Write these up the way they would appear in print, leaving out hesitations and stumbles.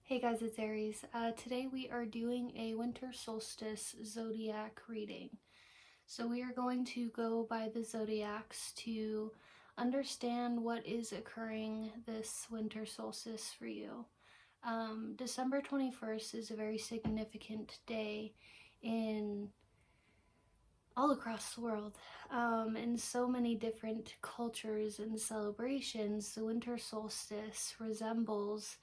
Hey guys, it's Aries. Today we are doing a Winter Solstice zodiac reading. So we are going to go by the zodiacs to understand what is occurring this Winter Solstice for you. December 21st is a very significant day in all across the world. In so many different cultures and celebrations, the Winter Solstice resembles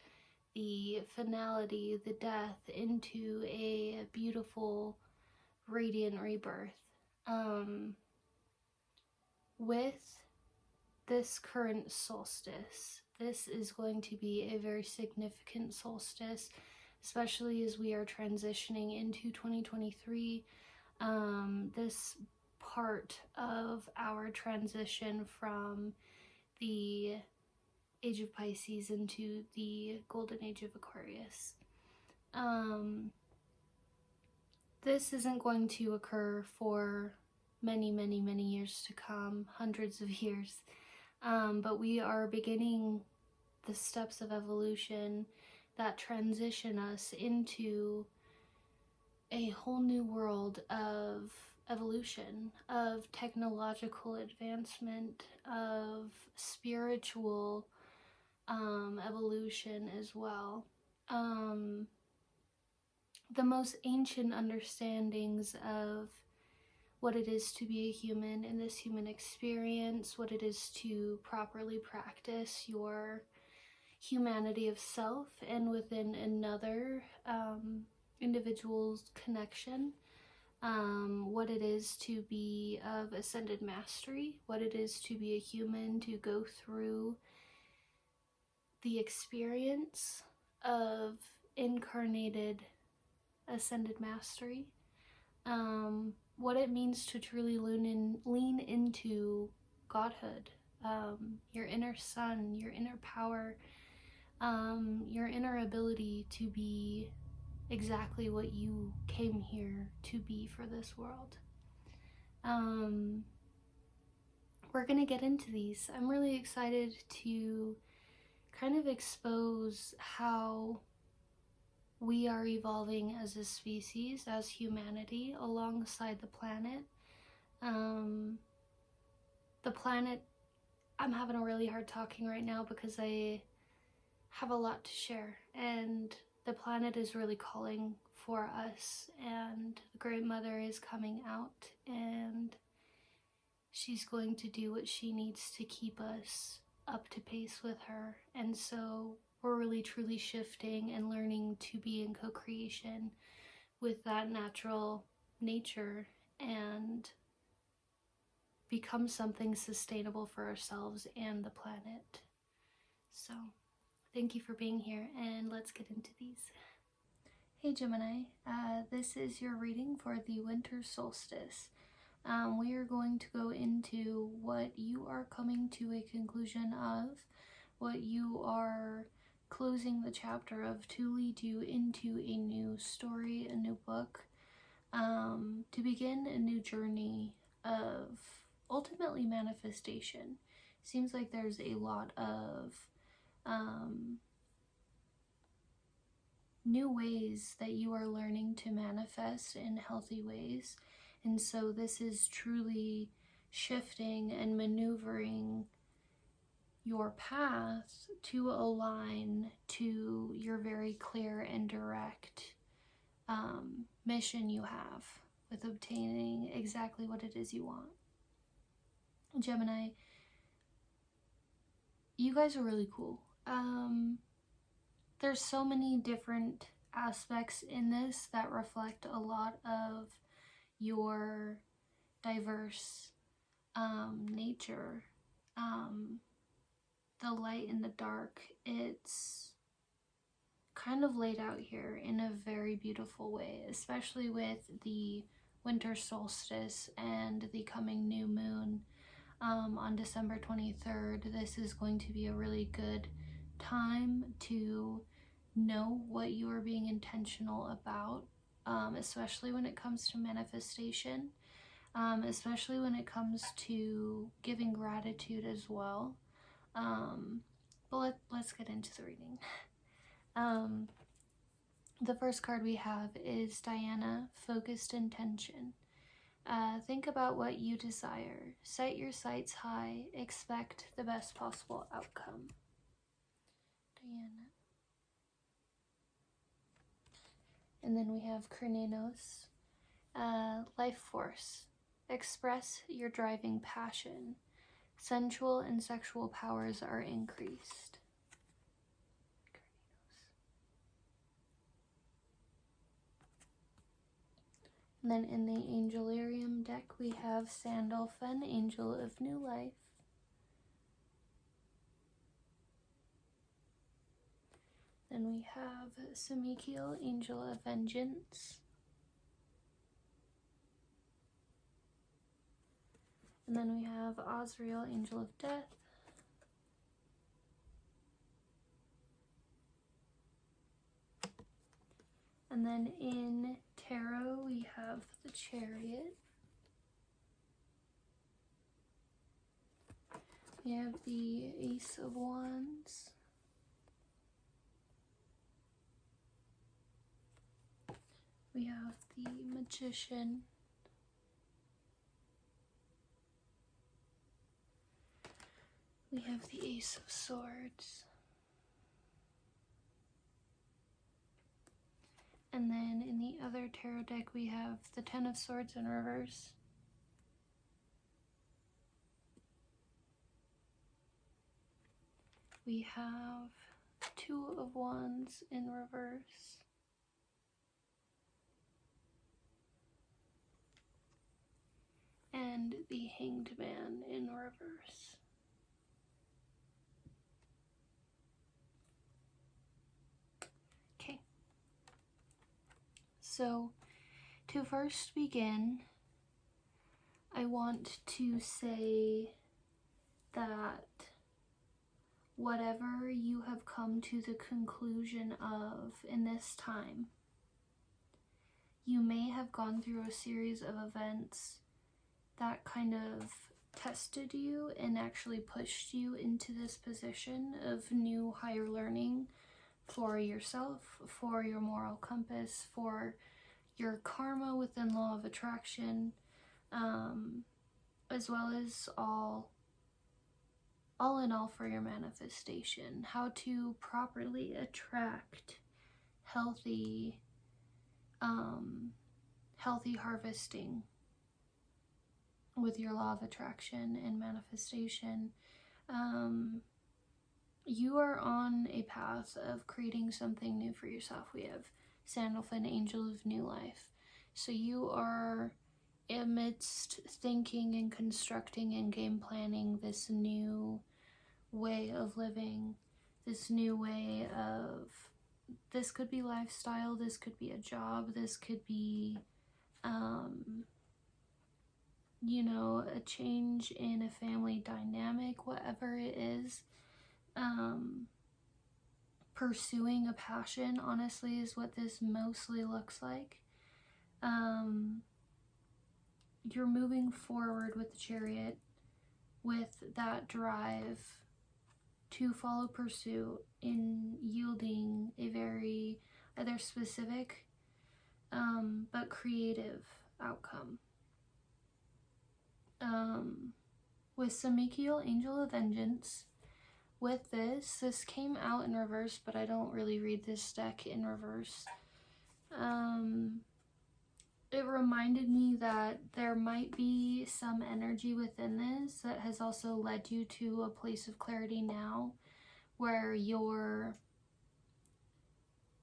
the finality, the death into a beautiful, radiant rebirth. With this current solstice, this is going to be a very significant solstice, especially as we are transitioning into 2023. This part of our transition from the Age of Pisces into the Golden Age of Aquarius. This isn't going to occur for many years to come, hundreds of years, but we are beginning the steps of evolution that transition us into a whole new world of evolution, of technological advancement, of spiritual evolution as well. The most ancient understandings of what it is to be a human in this human experience, what it is to properly practice your humanity of self and within another individual's connection, what it is to be of ascended mastery, what it is to be a human, to go through the experience of incarnated ascended mastery, what it means to truly lean into godhood, your inner sun, your inner power, your inner ability to be exactly what you came here to be for this world. We're gonna get into these. I'm really excited to kind of expose how we are evolving as a species, as humanity, alongside the planet. The planet, I'm having a really hard talking right now because I have a lot to share, and the planet is really calling for us, and the Great Mother is coming out, and she's going to do what she needs to keep us up to pace with her. And so we're really truly shifting and learning to be in co-creation with that natural nature and become something sustainable for ourselves and the planet. So thank you for being here, and let's get into these. Hey Gemini, this is your reading for the Winter Solstice. We are going to go into what you are coming to a conclusion of, what you are closing the chapter of to lead you into a new story, a new book, to begin a new journey of ultimately manifestation. Seems like there's a lot of new ways that you are learning to manifest in healthy ways. And so this is truly shifting and maneuvering your path to align to your very clear and direct mission you have with obtaining exactly what it is you want. Gemini, you guys are really cool. There's so many different aspects in this that reflect a lot of your diverse nature. The light and the dark, it's kind of laid out here in a very beautiful way, especially with the winter solstice and the coming new moon on December 23rd. This is going to be a really good time to know what you are being intentional about, especially when it comes to manifestation, especially when it comes to giving gratitude as well. But let's get into the reading. The first card we have is Diana, Focused Intention. Think about what you desire. Set your sights high. Expect the best possible outcome. Diana. And then we have Krenenos, Life Force. Express your driving passion. Sensual and sexual powers are increased. And then in the Angelarium deck, we have Sandalphon, Angel of New Life. Then we have Samikiel, Angel of Vengeance. And then we have Osriel, Angel of Death. And then in Tarot, we have the Chariot. We have the Ace of Wands. We have the Magician. We have the Ace of Swords. And then in the other tarot deck, we have the Ten of Swords in reverse. We have Two of Wands in reverse. And the Hanged Man in reverse. Okay. So, to first begin, I want to say that whatever you have come to the conclusion of in this time, you may have gone through a series of events that kind of tested you and actually pushed you into this position of new higher learning for yourself, for your moral compass, for your karma within law of attraction, as well as all in all for your manifestation, how to properly attract healthy harvesting with your law of attraction and manifestation. You are on a path of creating something new for yourself. We have Sandalphon, Angel of New Life. So you are amidst thinking and constructing and game planning this new way of living, this new way of, this could be lifestyle, this could be a job, this could be you know, a change in a family dynamic, whatever it is. Pursuing a passion, honestly, is what this mostly looks like. You're moving forward with the Chariot with that drive to follow pursuit in yielding a very either specific but creative outcome. With Samikiel, Angel of Vengeance, with this came out in reverse, but I don't really read this deck in reverse. It reminded me that there might be some energy within this that has also led you to a place of clarity now, where your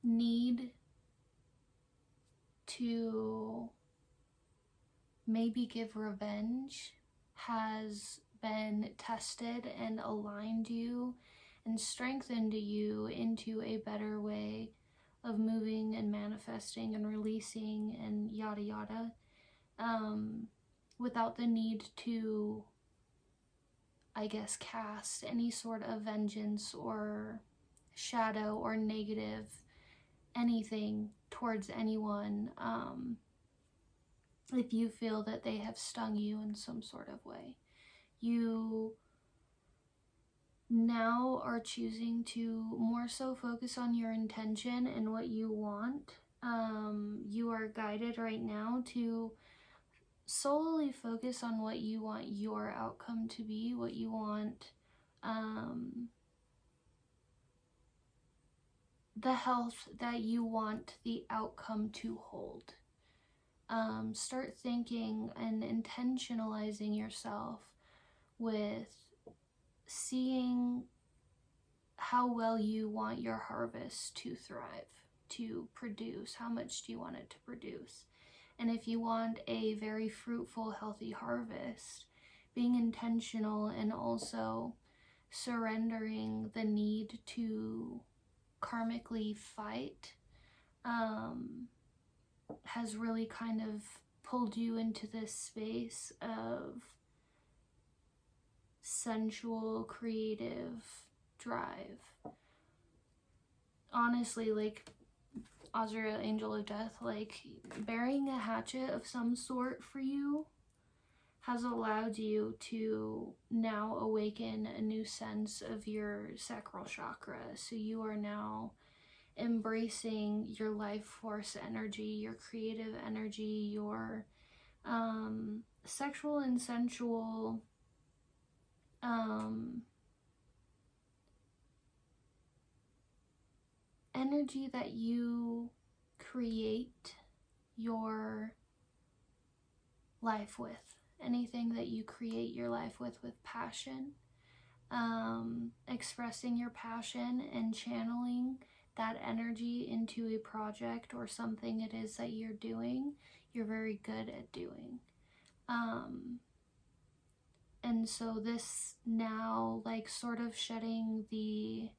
need to maybe give revenge has been tested and aligned you and strengthened you into a better way of moving and manifesting and releasing and yada yada, without the need to, I guess, cast any sort of vengeance or shadow or negative anything towards anyone, if you feel that they have stung you in some sort of way. You now are choosing to more so focus on your intention and what you want. You are guided right now to solely focus on what you want your outcome to be, what you want the health that you want the outcome to hold. Start thinking and intentionalizing yourself with seeing how well you want your harvest to thrive, to produce. How much do you want it to produce? And if you want a very fruitful, healthy harvest, being intentional and also surrendering the need to karmically fight has really kind of pulled you into this space of sensual, creative drive. Honestly, like Azrael, Angel of Death, like bearing a hatchet of some sort for you has allowed you to now awaken a new sense of your sacral chakra. So you are now embracing your life force energy, your creative energy, your sexual and sensual energy that you create your life with. Anything that you create your life with passion, expressing your passion and channeling that energy into a project or something it is that you're doing, you're very good at doing. And so this now, like sort of shedding the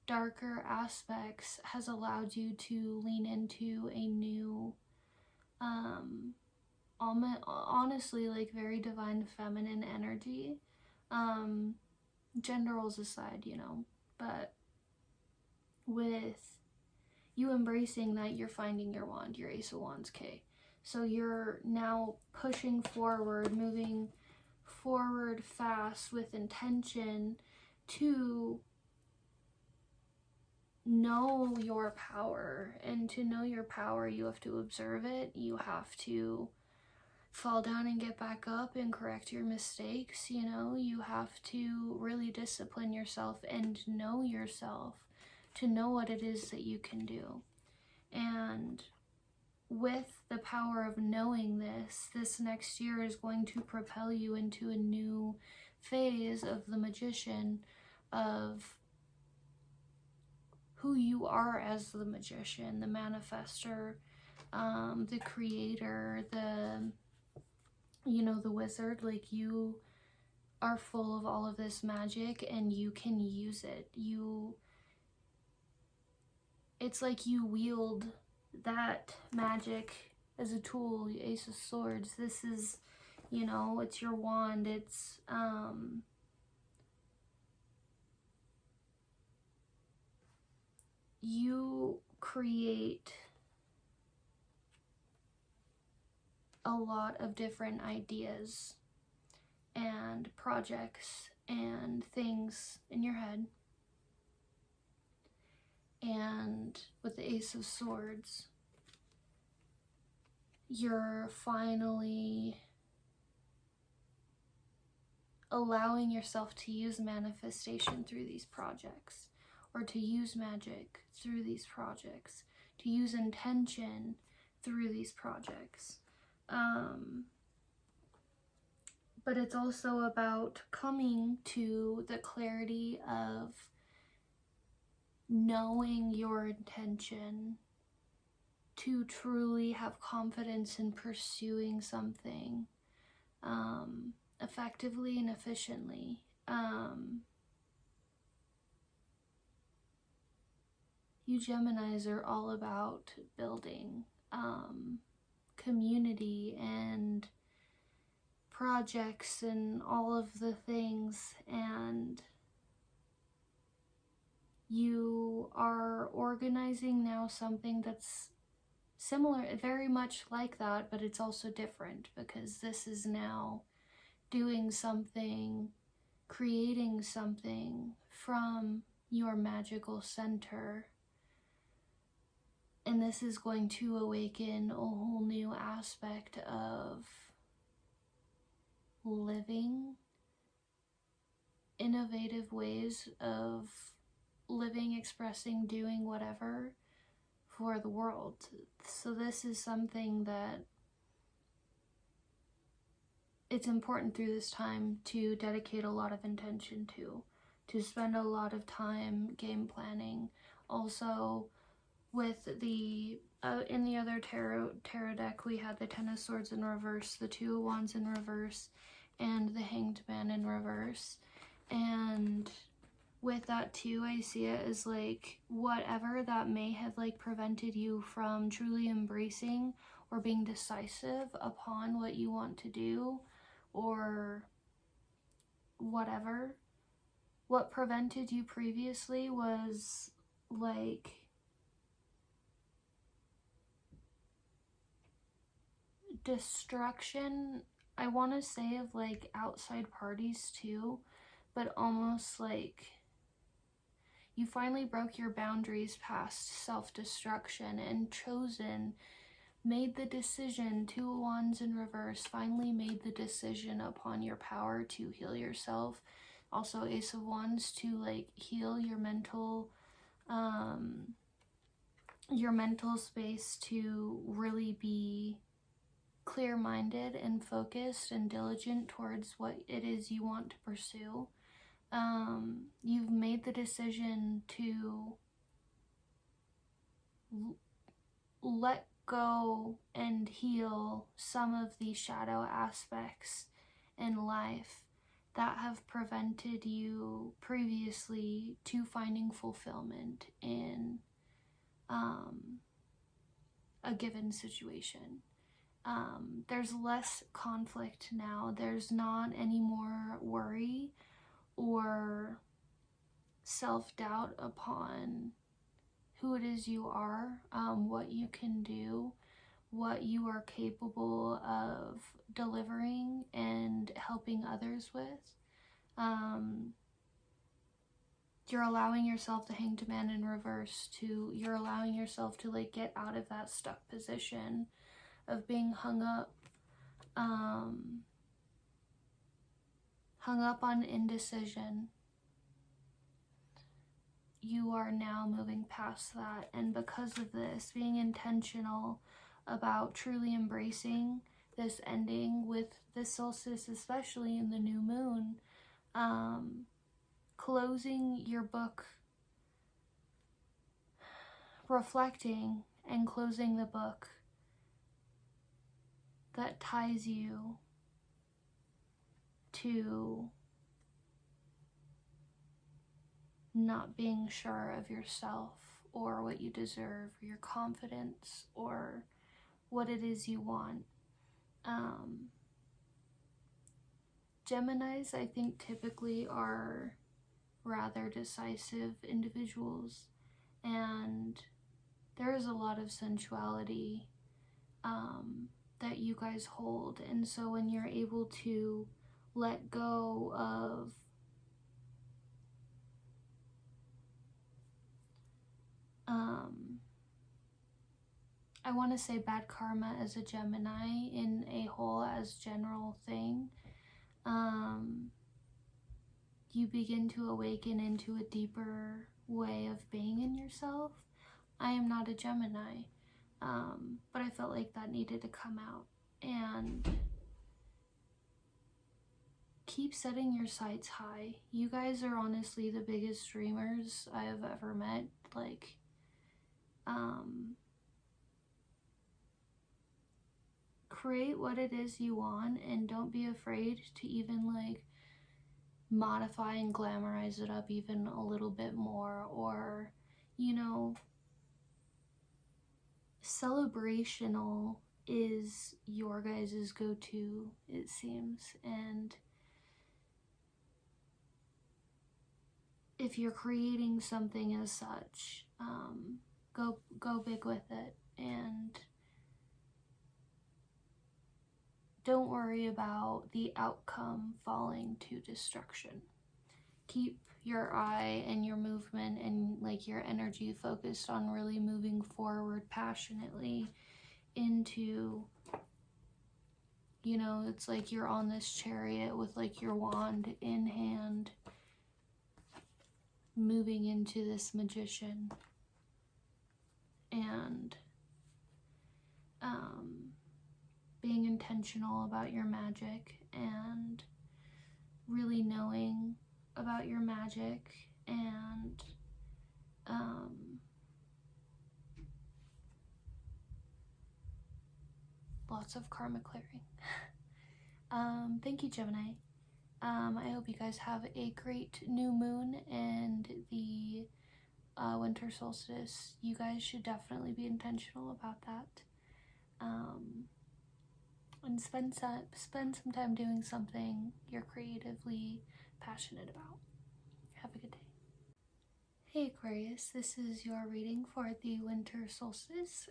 darker aspects has allowed you to lean into a new, honestly, like very divine feminine energy. Gender roles aside, you know, but with you embracing that, you're finding your wand, your Ace of Wands, K. So you're now pushing forward, moving forward fast with intention to know your power. And to know your power, you have to observe it. You have to fall down and get back up and correct your mistakes. You know, you have to really discipline yourself and know yourself to know what it is that you can do. And with the power of knowing this next year is going to propel you into a new phase of the magician, of who you are as the magician, the manifester, the creator, the wizard. Like, you are full of all of this magic and you can use it. It's like you wield that magic as a tool. Ace of Swords, this is, it's your wand. It's you create a lot of different ideas and projects and things in your head. And with the Ace of Swords, you're finally allowing yourself to use manifestation through these projects, or to use magic through these projects, to use intention through these projects. But it's also about coming to the clarity of knowing your intention, to truly have confidence in pursuing something effectively and efficiently. You Geminis are all about building community and projects and all of the things, and you are organizing now something that's similar, very much like that, but it's also different, because this is now doing something creating something from your magical center. And this is going to awaken a whole new aspect of living, innovative ways of living, expressing, doing whatever for the world. So this is something that it's important through this time to dedicate a lot of intention to spend a lot of time game planning. Also, with the in the other tarot deck, we had the Ten of Swords in reverse, the Two of Wands in reverse, and the Hanged Man in reverse. And with that too, I see it as like whatever that may have like prevented you from truly embracing or being decisive upon what you want to do, or whatever, what prevented you previously was like destruction, I want to say, of like outside parties too, but almost like you finally broke your boundaries past self-destruction and made the decision, Two of Wands in reverse, finally made the decision upon your power to heal yourself. Also Ace of Wands, to like heal your mental space, to really be clear-minded and focused and diligent towards what it is you want to pursue. You've made the decision to let go and heal some of the shadow aspects in life that have prevented you previously to finding fulfillment in a given situation. There's less conflict now. There's not any more worry or self-doubt upon who it is you are, what you can do, what you are capable of delivering and helping others with. You're allowing yourself to Hanged Man in reverse, you're allowing yourself to like get out of that stuck position of being hung up on indecision. You are now moving past that, and because of this, being intentional about truly embracing this ending with the solstice, especially in the new moon, closing your book, reflecting and closing the book that ties you to not being sure of yourself or what you deserve, or your confidence, or what it is you want. Geminis, I think, typically are rather decisive individuals, and there is a lot of sensuality that you guys hold. And so when you're able to let go of I want to say bad karma as a Gemini in a whole as general thing, you begin to awaken into a deeper way of being in yourself. I am not a Gemini, but I felt like that needed to come out. And keep setting your sights high. You guys are honestly the biggest dreamers I have ever met. Like, create what it is you want, and don't be afraid to even like modify and glamorize it up even a little bit more, or, you know, celebrational is your guys' go-to, it seems. And if you're creating something as such, go big with it, and don't worry about the outcome falling to destruction. keep your eye and your movement and like your energy focused on really moving forward passionately into, you know, it's like you're on this chariot with like your wand in hand, moving into this magician, and being intentional about your magic and really knowing about your magic, and lots of karma clearing. Thank you, Gemini. I hope you guys have a great new moon and the winter solstice. You guys should definitely be intentional about that. And spend some time doing something you're creatively passionate about. Have a good day. Hey Aquarius, this is your reading for the winter solstice.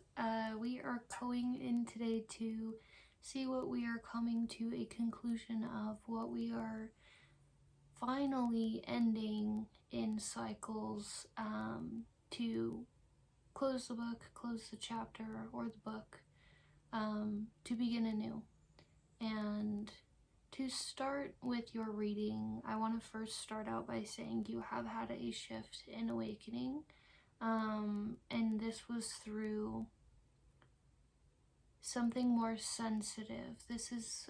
We are going in today to see what we are coming to a conclusion of, what we are finally ending in cycles, to close the book, close the chapter or the book, to begin anew. And to start with your reading, I want to first start out by saying you have had a shift in awakening, and this was through something more sensitive. This is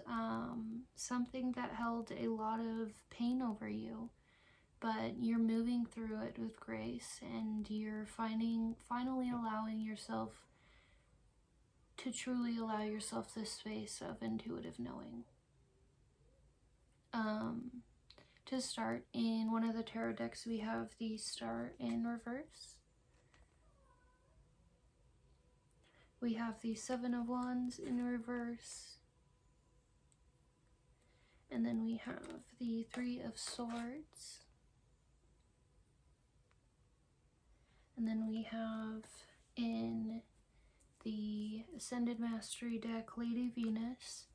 something that held a lot of pain over you, but you're moving through it with grace, and you're finally allowing yourself to truly allow yourself this space of intuitive knowing. To start, in one of the tarot decks we have the Star in reverse. We have the Seven of Wands in reverse. And then we have the Three of Swords. And then we have in the Ascended Mastery deck, Lady Venus.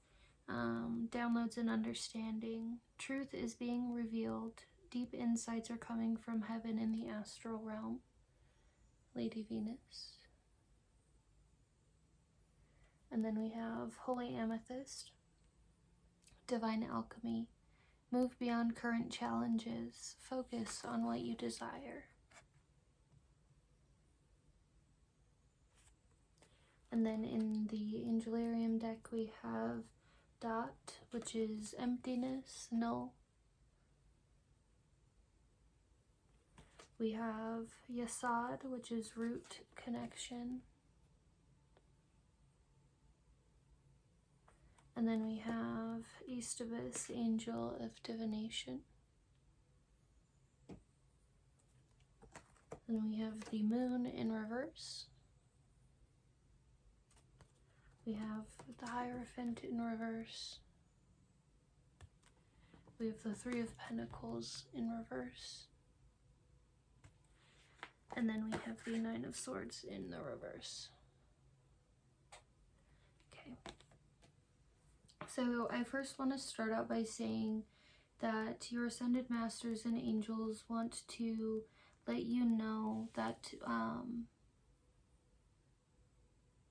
Downloads and understanding. Truth is being revealed. Deep insights are coming from heaven in the astral realm. Lady Venus. And then we have Holy Amethyst. Divine alchemy. Move beyond current challenges. Focus on what you desire. And then in the Angelarium deck we have Dot, which is emptiness, null. We have Yasad, which is root, connection. And then we have Eastabus, angel of divination. And we have the moon in reverse. We have the Hierophant in reverse. We have the Three of Pentacles in reverse. And then we have the Nine of Swords in the reverse. Okay. So I first want to start out by saying that your Ascended Masters and Angels want to let you know that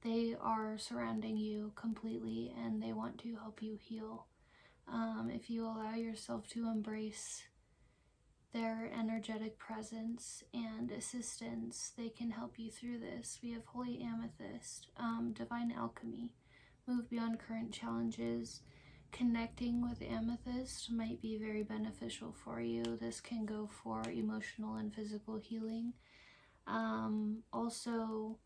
they are surrounding you completely, and they want to help you heal. If you allow yourself to embrace their energetic presence and assistance, they can help you through this. We have Holy Amethyst, divine alchemy. Move beyond current challenges. Connecting with Amethyst might be very beneficial for you. This can go for emotional and physical healing. Also,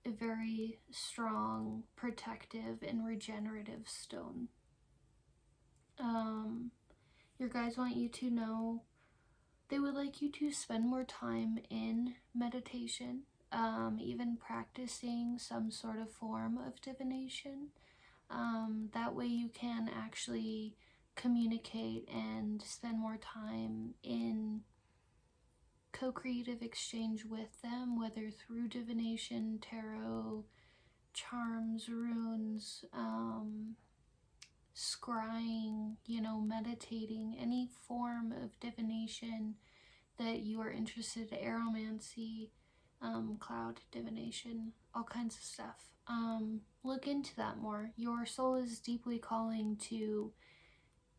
a very strong, protective, and regenerative stone. Your guides want you to know they would like you to spend more time in meditation, even practicing some sort of form of divination. That way you can actually communicate and spend more time in co-creative exchange with them, whether through divination, tarot, charms, runes, scrying, meditating, any form of divination that you are interested in, aromancy, cloud divination, all kinds of stuff. Look into that more. Your soul is deeply calling to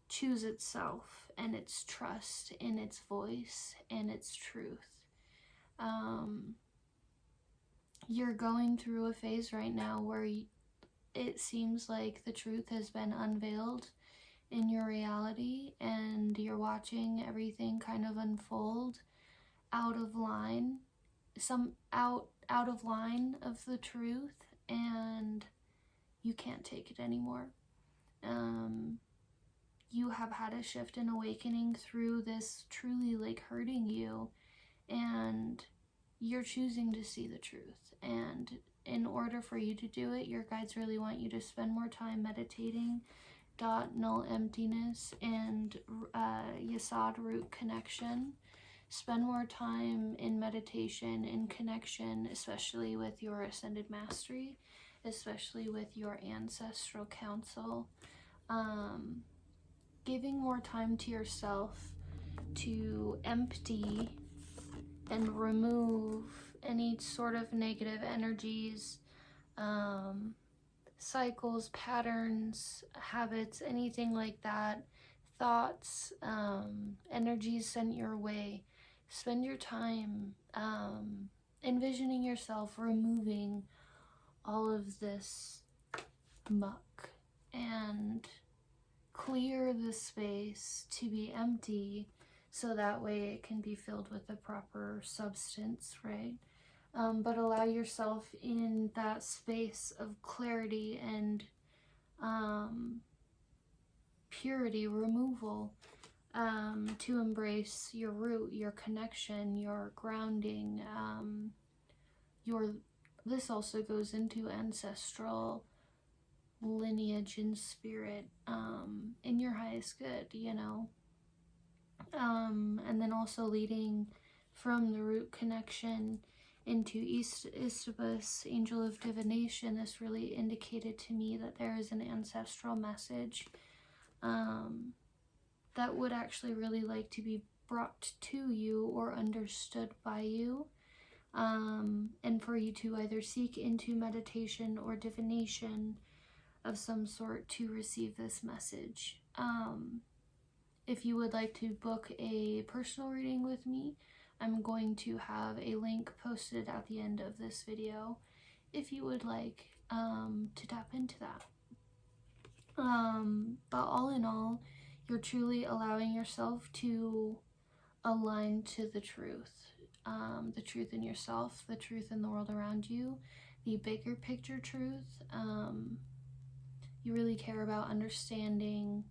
choose itself and its trust in its voice and its truth. You're going through a phase right now where it seems like the truth has been unveiled in your reality, and you're watching everything kind of unfold out of line, out of line of the truth, and you can't take it anymore. You have had a shift in awakening through this truly like hurting you, and you're choosing to see the truth. And in order for you to do it, your guides really want you to spend more time meditating, null emptiness, and Yasad root connection. Spend more time in meditation, in connection, especially with your ascended mastery, especially with your ancestral council. Giving more time to yourself to empty and remove any sort of negative energies, cycles, patterns, habits, anything like that, thoughts, energies sent your way. Spend your time envisioning yourself removing all of this muck and clear the space to be empty, so that way it can be filled with the proper substance, right? But allow yourself in that space of clarity and purity, removal, to embrace your root, your connection, your grounding, this also goes into ancestral lineage and spirit, in your highest good, and then also leading from the root connection into Eastibus, angel of divination. This really indicated to me that there is an ancestral message that would actually really like to be brought to you or understood by you, and for you to either seek into meditation or divination of some sort to receive this message. If you would like to book a personal reading with me, I'm going to have a link posted at the end of this video if you would like to tap into that. But all in all, you're truly allowing yourself to align to the truth in yourself, the truth in the world around you, the bigger picture truth. You really care about understanding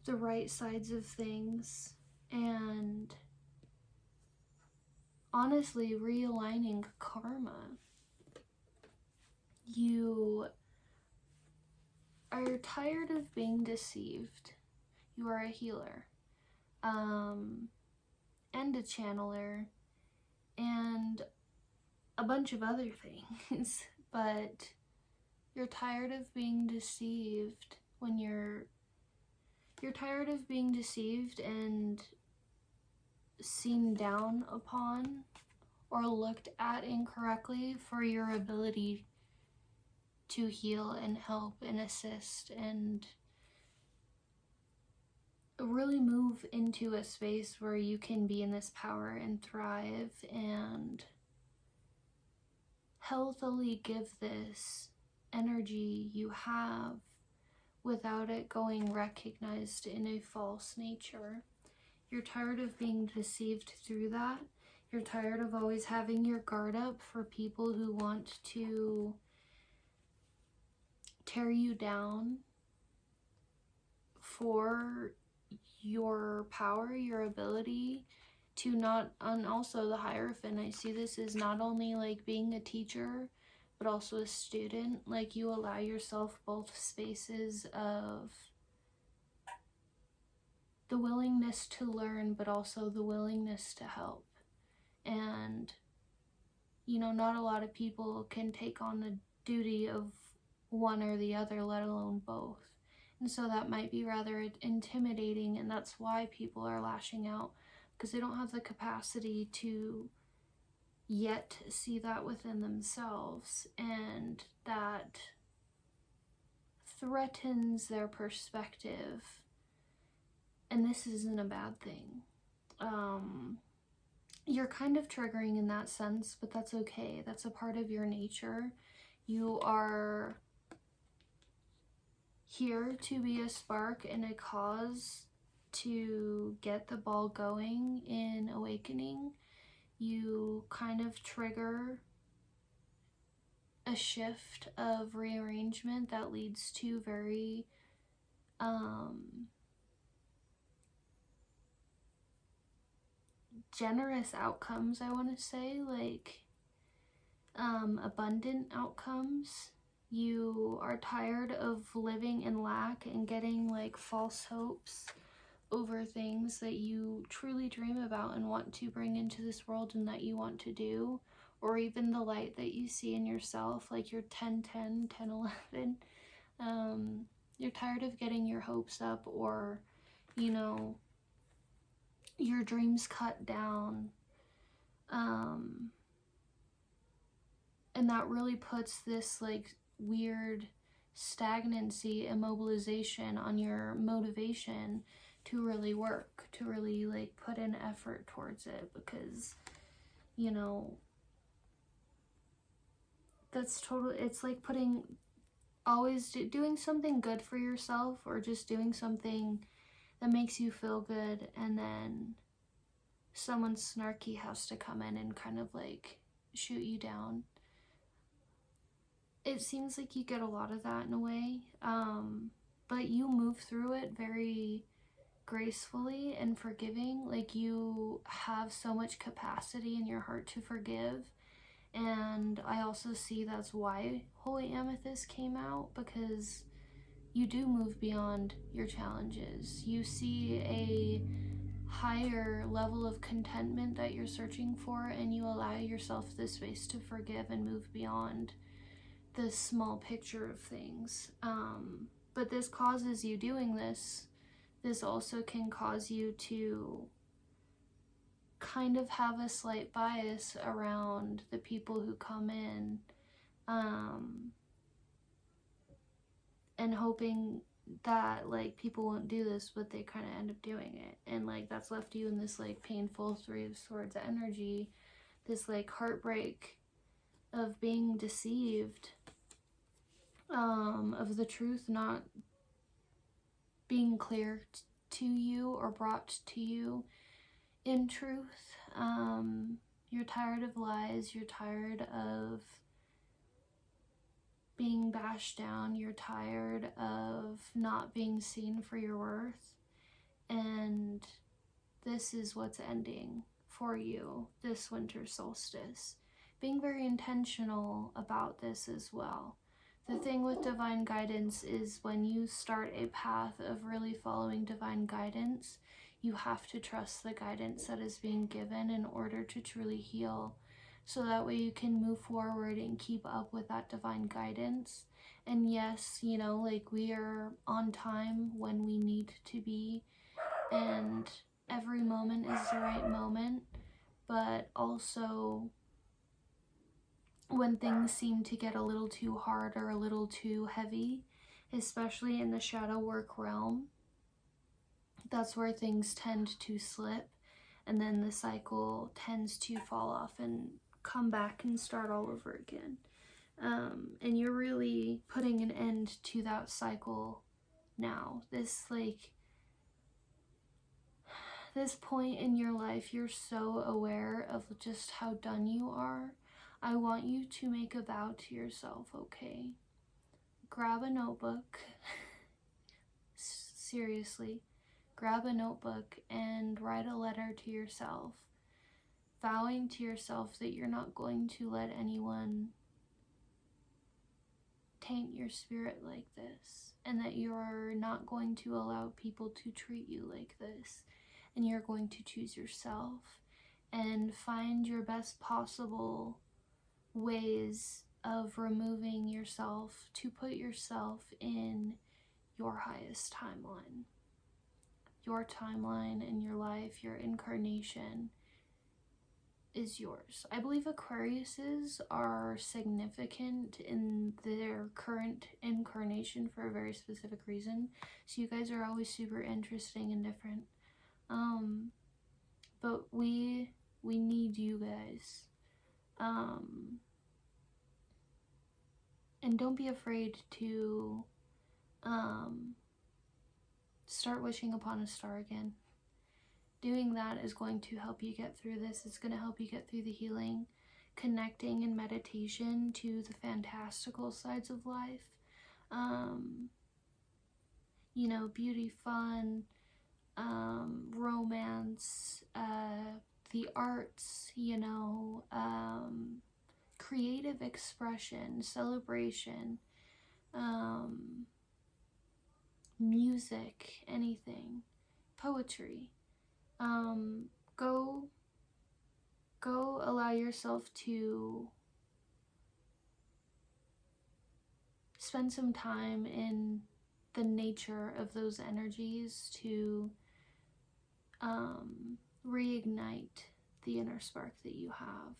the right sides of things and honestly realigning karma. You are tired of being deceived. You are a healer, and a channeler, and a bunch of other things, but you're tired of being deceived when you're tired of being deceived and seen down upon or looked at incorrectly for your ability to heal and help and assist and really move into a space where you can be in this power and thrive and healthily give this energy you have without it going recognized in a false nature. You're tired of being deceived through that. You're tired of always having your guard up for people who want to tear you down for your power, your ability to not, and also the Hierophant, I see this as not only like being a teacher, but also a student. Like you allow yourself both spaces of the willingness to learn, but also the willingness to help. And, not a lot of people can take on the duty of one or the other, let alone both. And so that might be rather intimidating, and that's why people are lashing out, because they don't have the capacity to yet see that within themselves, and that threatens their perspective. And this isn't a bad thing. You're kind of triggering in that sense, but that's okay. That's a part of your nature. You are here to be a spark and a cause to get the ball going in awakening. You kind of trigger a shift of rearrangement that leads to very generous outcomes, I want to say, like abundant outcomes. You are tired of living in lack and getting like false hopes over things that you truly dream about and want to bring into this world and that you want to do, or even the light that you see in yourself, like your 10-10, 10-11. You're tired of getting your hopes up, or, you know, your dreams cut down. And that really puts this like weird stagnancy, immobilization on your motivation to really work, to really like put in effort towards it, because, you know, that's totally, it's like putting, always doing something good for yourself, or just doing something that makes you feel good, and then someone snarky has to come in and kind of like shoot you down. It seems like you get a lot of that in a way, but you move through it very gracefully and forgiving. Like, you have so much capacity in your heart to forgive. And I also see that's why Holy Amethyst came out, because you do move beyond your challenges. You see a higher level of contentment that you're searching for, and you allow yourself the space to forgive and move beyond the small picture of things. But this causes you doing this. This also can cause you to kind of have a slight bias around the people who come in, and hoping that like people won't do this, but they kind of end up doing it, and like that's left you in this like painful Three of Swords energy, this like heartbreak of being deceived, of the truth not being clear to you or brought to you in truth. You're tired of lies, you're tired of being bashed down, you're tired of not being seen for your worth, and this is what's ending for you this winter solstice. Being very intentional about this as well. The thing with divine guidance is, when you start a path of really following divine guidance, you have to trust the guidance that is being given in order to truly heal. So that way you can move forward and keep up with that divine guidance. And yes, you know, like, we are on time when we need to be, and every moment is the right moment. But also, when things seem to get a little too hard or a little too heavy, especially in the shadow work realm, that's where things tend to slip, and then the cycle tends to fall off and come back and start all over again. And you're really putting an end to that cycle now. This point in your life, you're so aware of just how done you are. I want you to make a vow to yourself, okay? Grab a notebook. Seriously, grab a notebook and write a letter to yourself, vowing to yourself that you're not going to let anyone taint your spirit like this, and that you're not going to allow people to treat you like this, and you're going to choose yourself and find your best possible ways of removing yourself to put yourself in your highest timeline. Your timeline in your life, your incarnation is yours. I believe Aquariuses are significant in their current incarnation for a very specific reason. So you guys are always super interesting and different. But we need you guys. And don't be afraid to start wishing upon a star again. Doing that is going to help you get through this. It's going to help you get through the healing, connecting in meditation to the fantastical sides of life. You know, beauty, fun, romance, the arts, you know, creative expression, celebration, music, anything, poetry. Go allow yourself to spend some time in the nature of those energies to reignite the inner spark that you have,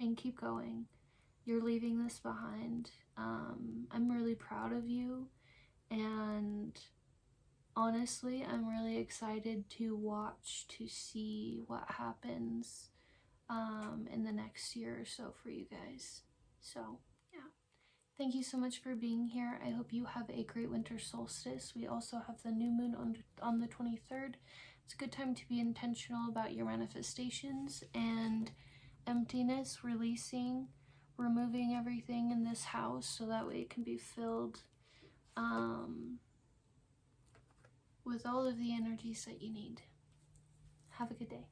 and keep going. You're leaving this behind. I'm really proud of you, and honestly, I'm really excited to watch, to see what happens in the next year or so for you guys. So, yeah. Thank you so much for being here. I hope you have a great winter solstice. We also have the new moon on the 23rd. It's a good time to be intentional about your manifestations and emptiness, releasing, removing everything in this house so that way it can be filled with all of the energies that you need. Have a good day.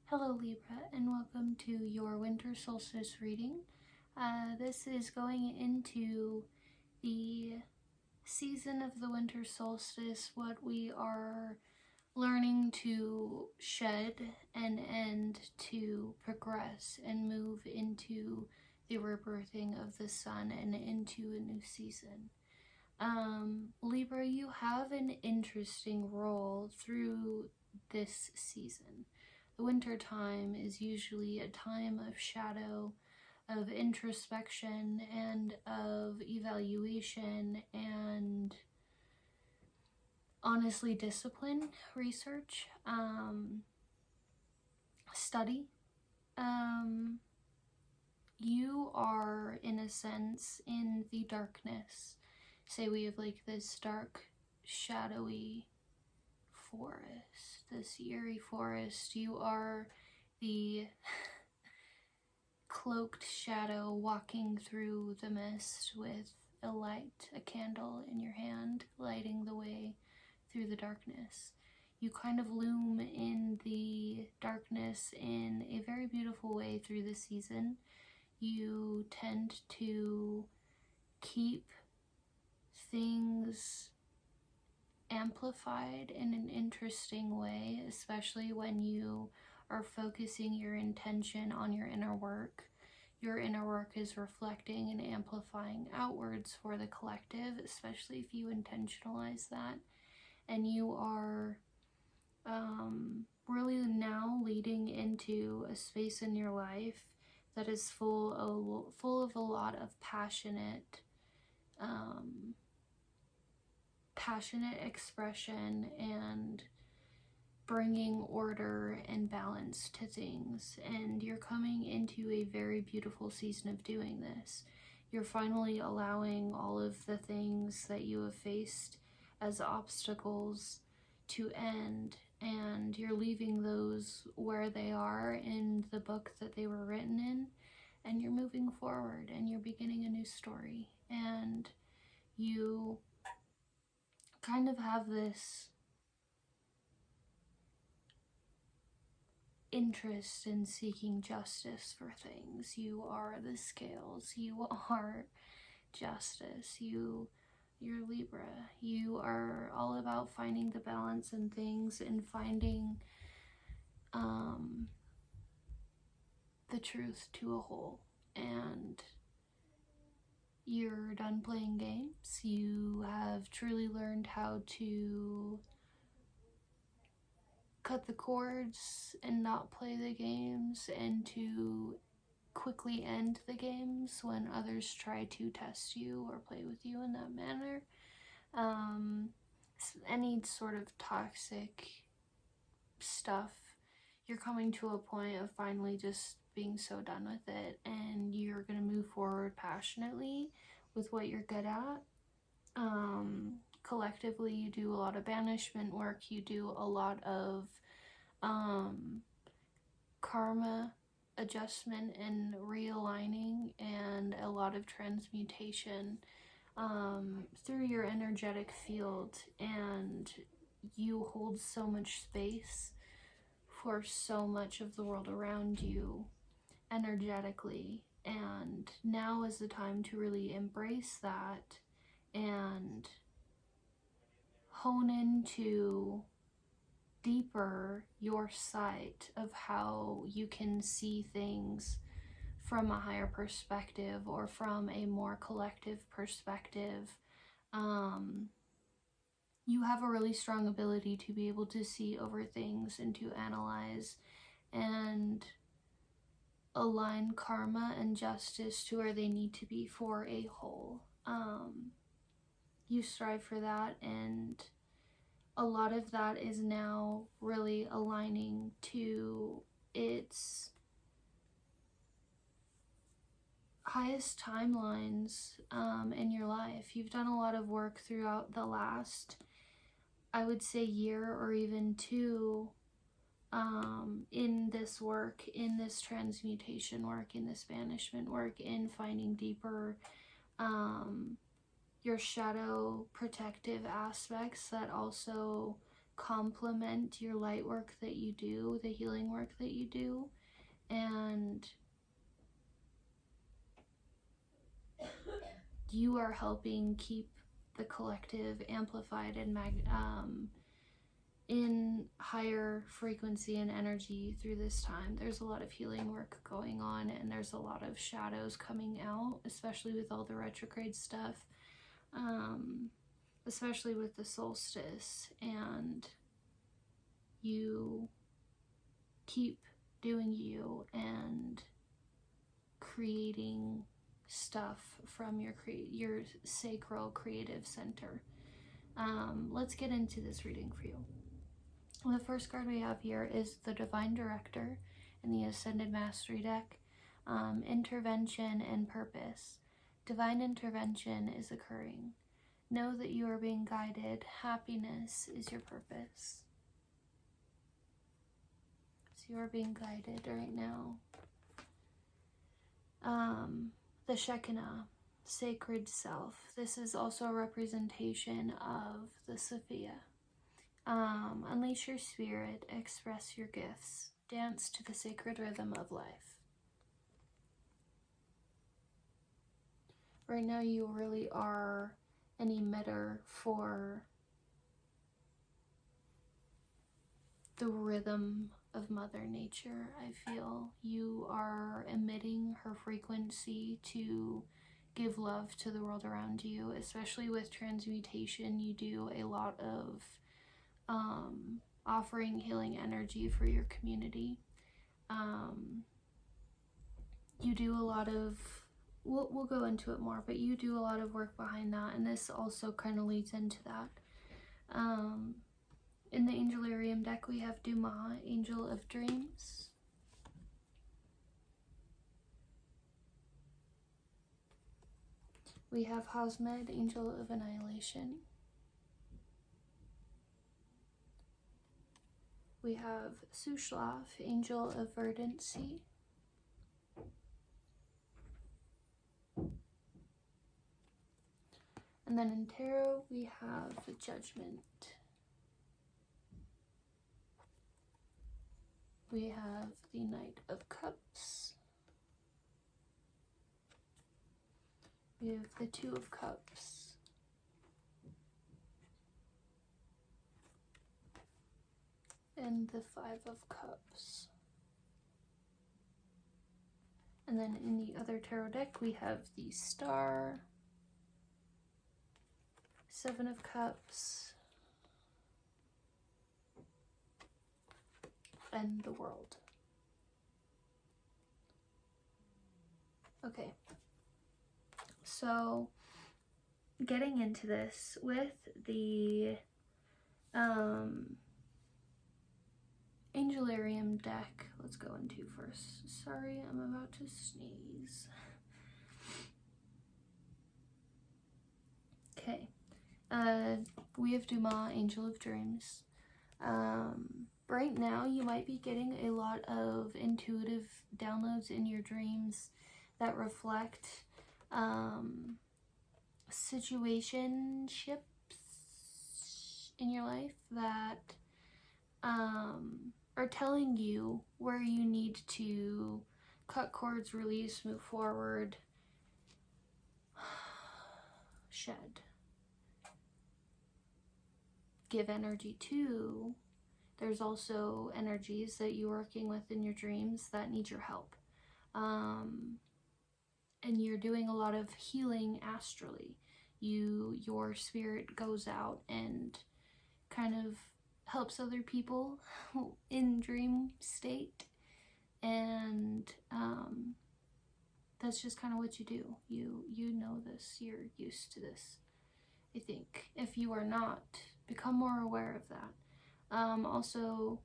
Hello Libra, and welcome to your winter solstice reading. This is going into the season of the winter solstice, what we are learning to shed and end to progress and move into the rebirthing of the sun and into a new season. Libra, you have an interesting role through this season. The winter time is usually a time of shadow, of introspection, and of evaluation, and honestly discipline, research, study. You are, in a sense, in the darkness. Say we have like this dark, shadowy forest, this eerie forest. You are the cloaked shadow walking through the mist with a light, a candle in your hand, lighting the way through the darkness. You kind of loom in the darkness in a very beautiful way through the season. You tend to keep things amplified in an interesting way, especially when you are focusing your intention on your inner work. Your inner work is reflecting and amplifying outwards for the collective, especially if you intentionalize that. And you are really now leading into a space in your life that is full of a lot of passionate expression and bringing order and balance to things. And you're coming into a very beautiful season of doing this. You're finally allowing all of the things that you have faced as obstacles to end, and you're leaving those where they are in the book that they were written in, and you're moving forward and you're beginning a new story. And you kind of have this interest in seeking justice for things. You are the scales, you are justice, you're Libra. You are all about finding the balance in things and finding the truth to a whole, and you're done playing games. You have truly learned how to cut the cords and not play the games, and to quickly end the games when others try to test you or play with you in that manner. Any sort of toxic stuff, you're coming to a point of finally just being so done with it, and you're going to move forward passionately with what you're good at. Collectively, you do a lot of banishment work, you do a lot of karma adjustment and realigning, and a lot of transmutation through your energetic field, and you hold so much space for so much of the world around you energetically, and now is the time to really embrace that and hone into deeper your sight of how you can see things from a higher perspective, or from a more collective perspective. You have a really strong ability to be able to see over things and to analyze and align karma and justice to where they need to be for a whole. You strive for that, and a lot of that is now really aligning to its highest timelines in your life. You've done a lot of work throughout the last, I would say, year or even two, in this work, in this transmutation work, in this banishment work, in finding deeper your shadow protective aspects that also complement your light work that you do, the healing work that you do. And you are helping keep the collective amplified and in higher frequency and energy through this time. There's a lot of healing work going on, and there's a lot of shadows coming out, especially with all the retrograde stuff, especially with the solstice. And you keep doing you and creating stuff from your sacral creative center. Let's get into this reading for you. The first card we have here is the Divine Director in the Ascended Mastery deck. Intervention and purpose. Divine intervention is occurring. Know that you are being guided. Happiness is your purpose. So you are being guided right now. The Shekinah, sacred self. This is also a representation of the Sophia. Unleash your spirit, express your gifts, dance to the sacred rhythm of life. Right now you really are an emitter for the rhythm of Mother Nature. I feel you are emitting her frequency to give love to the world around you, especially with transmutation. You do a lot of offering healing energy for your community. You do a lot of, we'll go into it more, but you do a lot of work behind that, and this also kind of leads into that. In the Angelarium deck, we have Duma, Angel of Dreams. We have Hosmed, Angel of Annihilation. We have Sushlav, Angel of Verdancy. And then in Tarot, we have Judgment. We have the Knight of Cups. We have the Two of Cups. And the Five of Cups. And then in the other tarot deck, we have the Star, Seven of Cups, and the World. Okay, so getting into this with the Angelarium deck, let's go into first. Sorry, I'm about to sneeze. Okay, we have Dumas, Angel of Dreams. Right now, you might be getting a lot of intuitive downloads in your dreams that reflect situationships in your life that are telling you where you need to cut cords, release, move forward, shed, give energy to. There's also energies that you're working with in your dreams that need your help. And you're doing a lot of healing astrally. Your spirit goes out and kind of helps other people in dream state. And that's just kind of what you do. You know this. You're used to this, I think. If you are not, become more aware of that. Also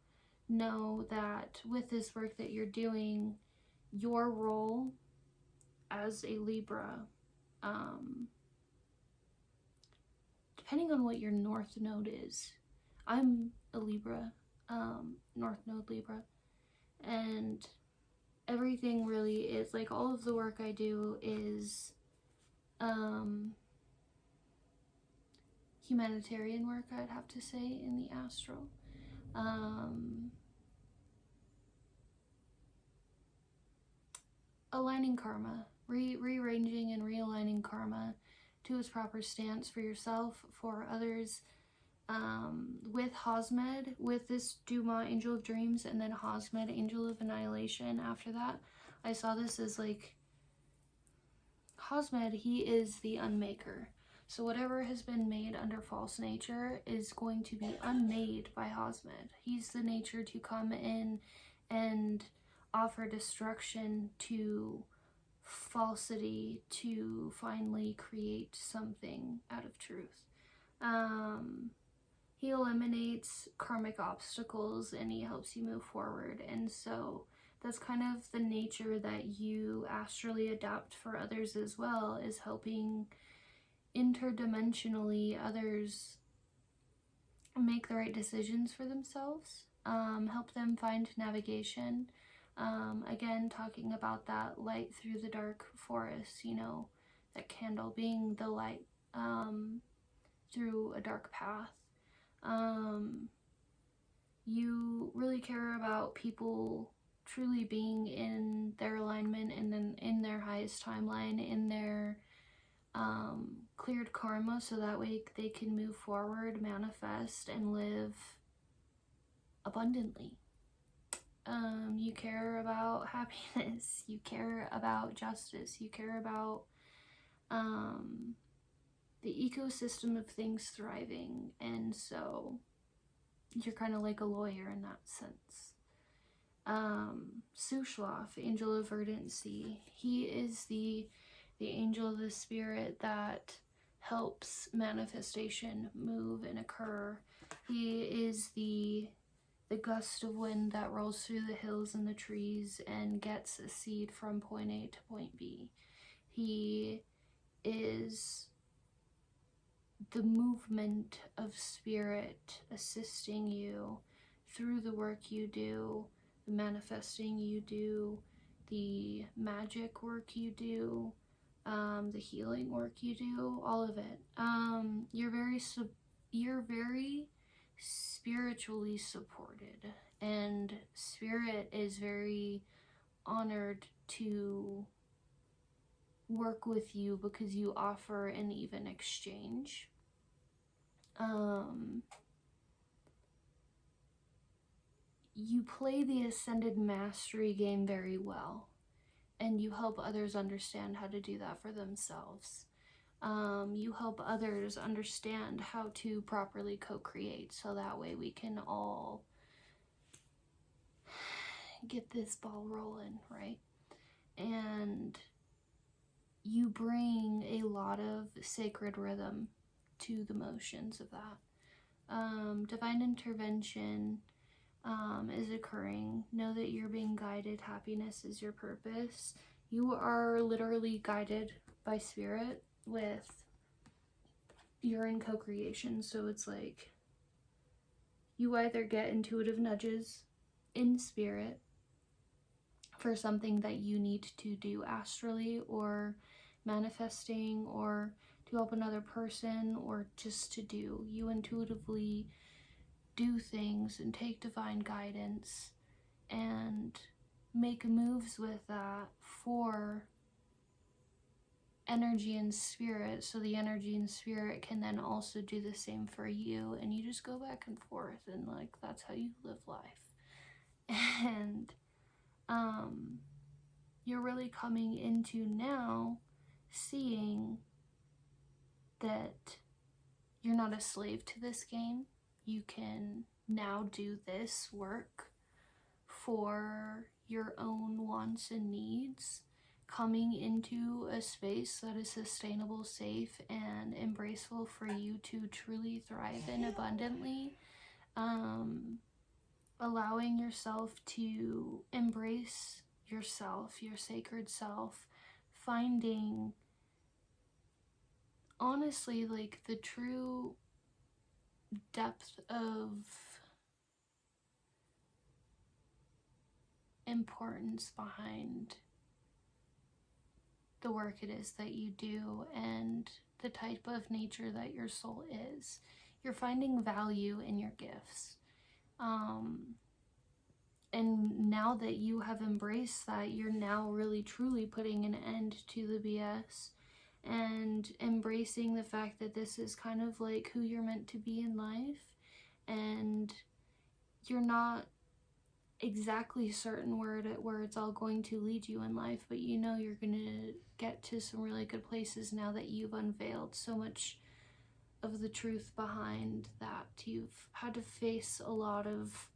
know that with this work that you're doing, your role as a Libra, depending on what your North Node is. I'm a Libra, North Node Libra, and everything really is, like, all of the work I do is humanitarian work, I'd have to say, in the astral. Aligning karma, rearranging and realigning karma to its proper stance for yourself, for others. With Hosmed, with this Dumas, Angel of Dreams, and then Hosmed, Angel of Annihilation after that, I saw this as, like, Hosmed, he is the unmaker. So whatever has been made under false nature is going to be unmade by Hosmed. He's the nature to come in and offer destruction to falsity to finally create something out of truth. He eliminates karmic obstacles and he helps you move forward. And so that's kind of the nature that you astrally adapt for others as well, is helping interdimensionally others make the right decisions for themselves, help them find navigation. Again, talking about that light through the dark forest, you know, that candle being the light through a dark path. You really care about people truly being in their alignment and then in their highest timeline, in their cleared karma, so that way they can move forward, manifest, and live abundantly. You care about happiness, you care about justice, you care about the ecosystem of things thriving, and so you're kind of like a lawyer in that sense. Sushlof, Angel of Verdancy, he is the angel of the spirit that helps manifestation move and occur. He is the gust of wind that rolls through the hills and the trees and gets a seed from point A to point B. He is the movement of spirit assisting you through the work you do, the manifesting you do, the magic work you do, the healing work you do, all of it. You're very spiritually supported, and spirit is very honored to work with you because you offer an even exchange. You play the Ascended Mastery game very well. and you help others understand how to do that for themselves. You help others understand how to properly co-create, so that way we can all get this ball rolling, right? And you bring a lot of sacred rhythm to the motions of that. Divine intervention is occurring. Know that you're being guided. Happiness is your purpose. You are literally guided by spirit with, you're in co-creation, so it's like you either get intuitive nudges in spirit for something that you need to do astrally, or manifesting, or to help another person, or just to do. You intuitively do things and take divine guidance and make moves with that for energy and spirit, so the energy and spirit can then also do the same for you, and you just go back and forth, and like that's how you live life. And you're really coming into now seeing that you're not a slave to this game. You can now do this work for your own wants and needs, coming into a space that is sustainable, safe, and embraceful for you to truly thrive in abundantly. Allowing yourself to embrace yourself, your sacred self, finding, honestly, like the true depth of importance behind the work it is that you do and the type of nature that your soul is. You're finding value in your gifts. And now that you have embraced that, you're now really truly putting an end to the BS and embracing the fact that this is kind of like who you're meant to be in life, and you're not exactly certain where it's all going to lead you in life, but you know you're gonna get to some really good places now that you've unveiled so much of the truth behind that. You've had to face a lot of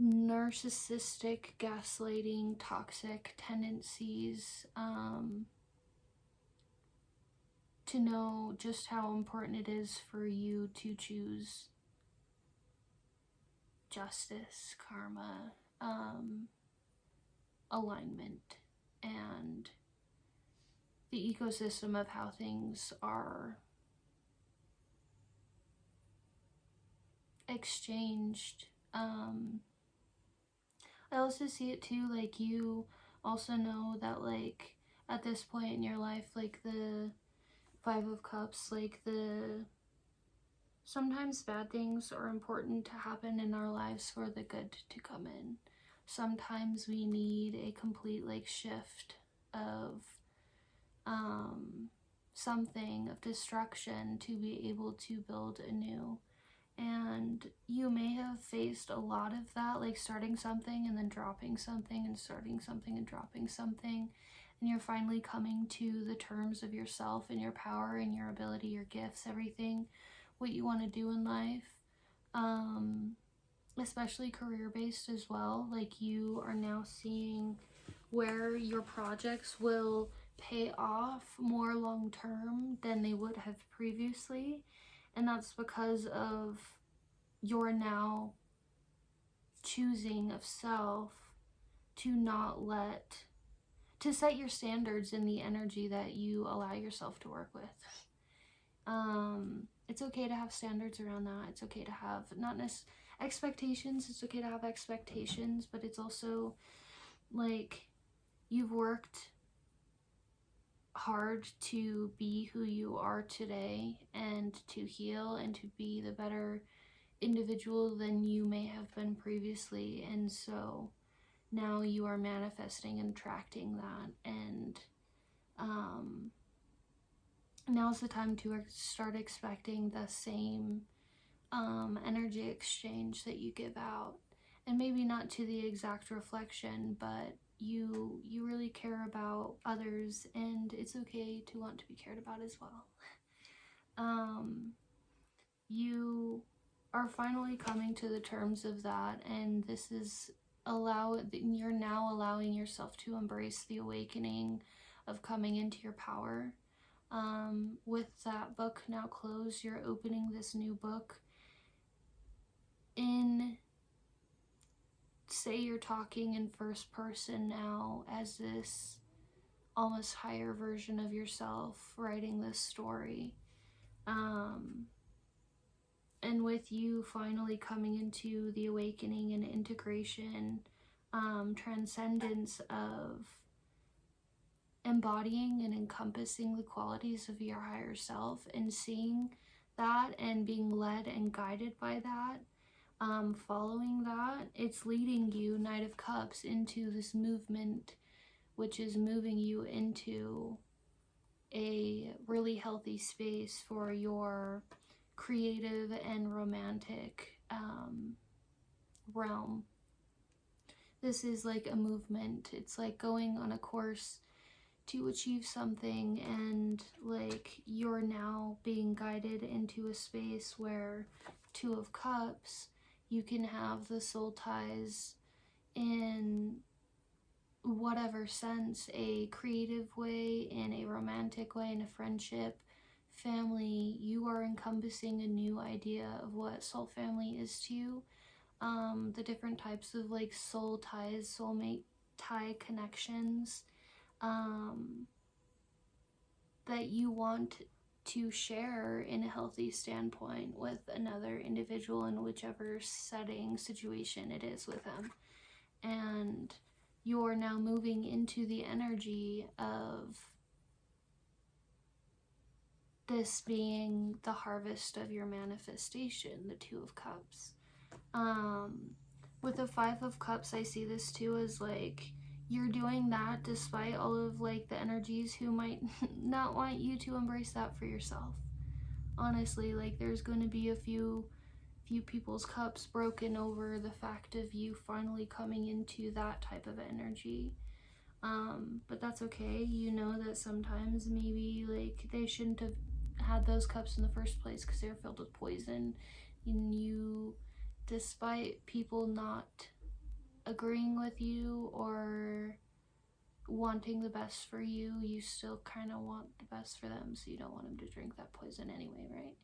narcissistic, gaslighting, toxic tendencies, to know just how important it is for you to choose justice, karma, alignment, and the ecosystem of how things are exchanged. I also see it too, like you also know that like at this point in your life, like the 5 of Cups, like sometimes bad things are important to happen in our lives for the good to come in. Sometimes we need a complete like shift of something of destruction to be able to build anew. And you may have faced a lot of that, like starting something and then dropping something and starting something and dropping something, and you're finally coming to the terms of yourself and your power and your ability, your gifts, everything, what you want to do in life, especially career-based as well. Like you are now seeing where your projects will pay off more long-term than they would have previously. And that's because of your now choosing of self to not to set your standards in the energy that you allow yourself to work with. It's okay to have standards around that. It's okay to have expectations. It's okay to have expectations, but it's also like you've worked hard to be who you are today and to heal and to be the better individual than you may have been previously, and so now you are manifesting and attracting that, and now's the time to start expecting the same energy exchange that you give out. and maybe not to the exact reflection, but you really care about others, and it's okay to want to be cared about as well. You are finally coming to the terms of that, and this is you're now allowing yourself to embrace the awakening of coming into your power. With that book now closed, you're opening this new book. Say you're talking in first person now as this almost higher version of yourself writing this story. And with you finally coming into the awakening and integration, transcendence of embodying and encompassing the qualities of your higher self, and seeing that and being led and guided by that, following that, it's leading you, Knight of Cups, into this movement, which is moving you into a really healthy space for your creative and romantic realm. This is like a movement. It's like going on a course to achieve something, and like you're now being guided into a space where Two of Cups, you can have the soul ties in whatever sense, a creative way, in a romantic way, in a friendship, family. You are encompassing a new idea of what soul family is to you. The different types of like soul ties, soulmate tie connections that you want to share in a healthy standpoint with another individual in whichever setting, situation it is with them. And you're now moving into the energy of this being the harvest of your manifestation, the Two of Cups. With the Five of Cups, I see this too as like you're doing that despite all of like the energies who might not want you to embrace that for yourself. Honestly, like there's going to be a few people's cups broken over the fact of you finally coming into that type of energy. But that's okay. You know that sometimes maybe like they shouldn't have had those cups in the first place because they're filled with poison, and you, despite people not agreeing with you or wanting the best for you, you still kind of want the best for them, so you don't want them to drink that poison anyway, right?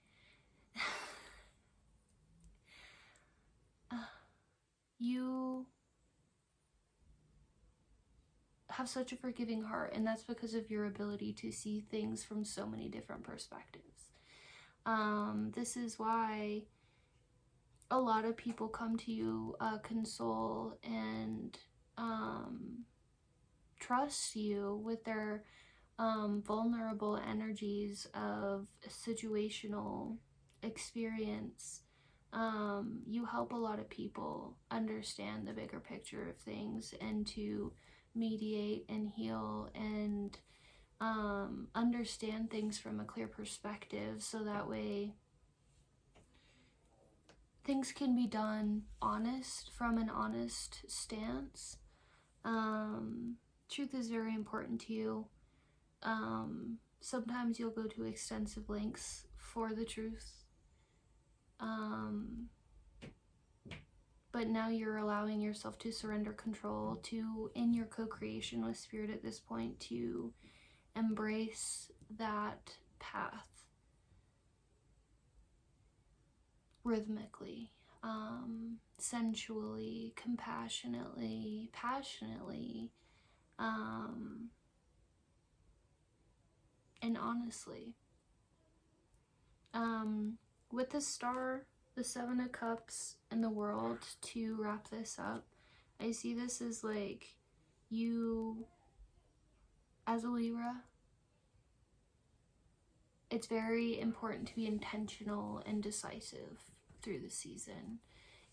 You have such a forgiving heart, and that's because of your ability to see things from so many different perspectives. This is why a lot of people come to you, console and trust you with their vulnerable energies of situational experience. You help a lot of people understand the bigger picture of things, and to mediate and heal and understand things from a clear perspective, so that way things can be done from an honest stance. Truth is very important to you. Sometimes you'll go to extensive lengths for the truth. But now you're allowing yourself to surrender control to, in your co-creation with Spirit at this point, to embrace that path rhythmically, sensually, compassionately, passionately, and honestly. With the Star, the Seven of Cups, and the World, to wrap this up, I see this as like you, as a Libra, it's very important to be intentional and decisive through the season.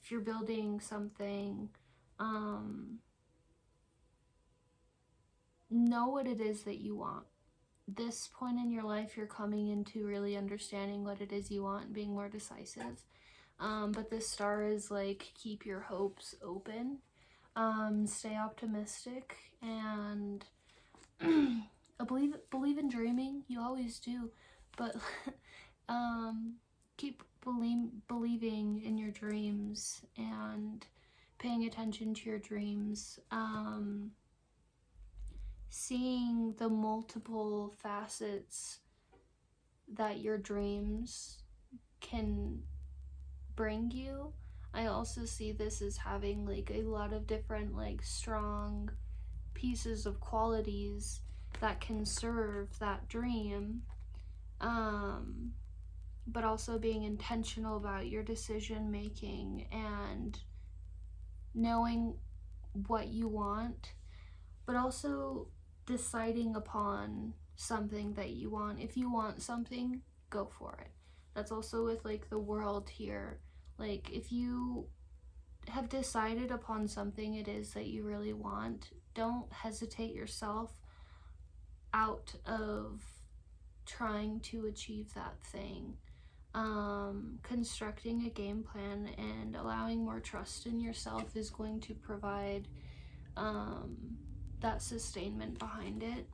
If you're building something, know what it is that you want. This point in your life, you're coming into really understanding what it is you want and being more decisive. But this star is like, keep your hopes open, stay optimistic, and believe in dreaming. You always do, but keep believing in your dreams and paying attention to your dreams. Seeing the multiple facets that your dreams can bring you. I also see this as having like a lot of different like strong pieces of qualities that can serve that dream, but also being intentional about your decision making and knowing what you want, but also deciding upon something that you want. If you want something, go for it. That's also with like the world here. Like, if you have decided upon something it is that you really want, don't hesitate yourself out of trying to achieve that thing. Constructing a game plan and allowing more trust in yourself is going to provide that sustainment behind it.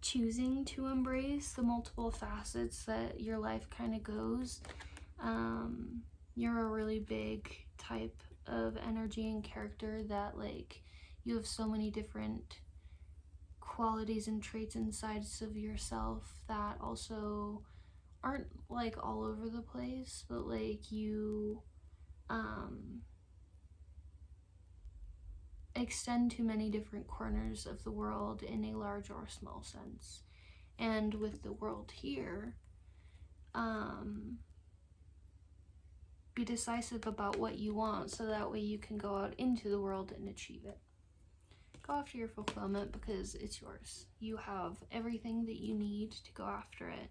Choosing to embrace the multiple facets that your life kind of goes. You're a really big type of energy and character that like you have so many different qualities and traits and sides of yourself that also aren't like all over the place, but like you extend to many different corners of the world in a large or small sense. And with the world here, be decisive about what you want so that way you can go out into the world and achieve it. Go after your fulfillment because it's yours. You have everything that you need to go after it.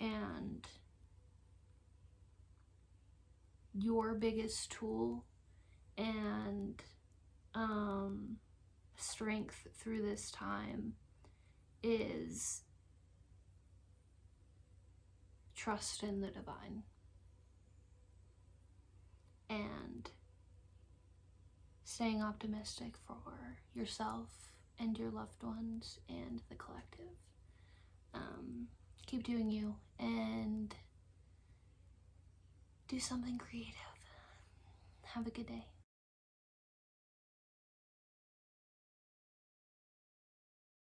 And your biggest tool and strength through this time is trust in the divine and staying optimistic for yourself and your loved ones and the collective. Keep doing you and do something creative. Have a good day.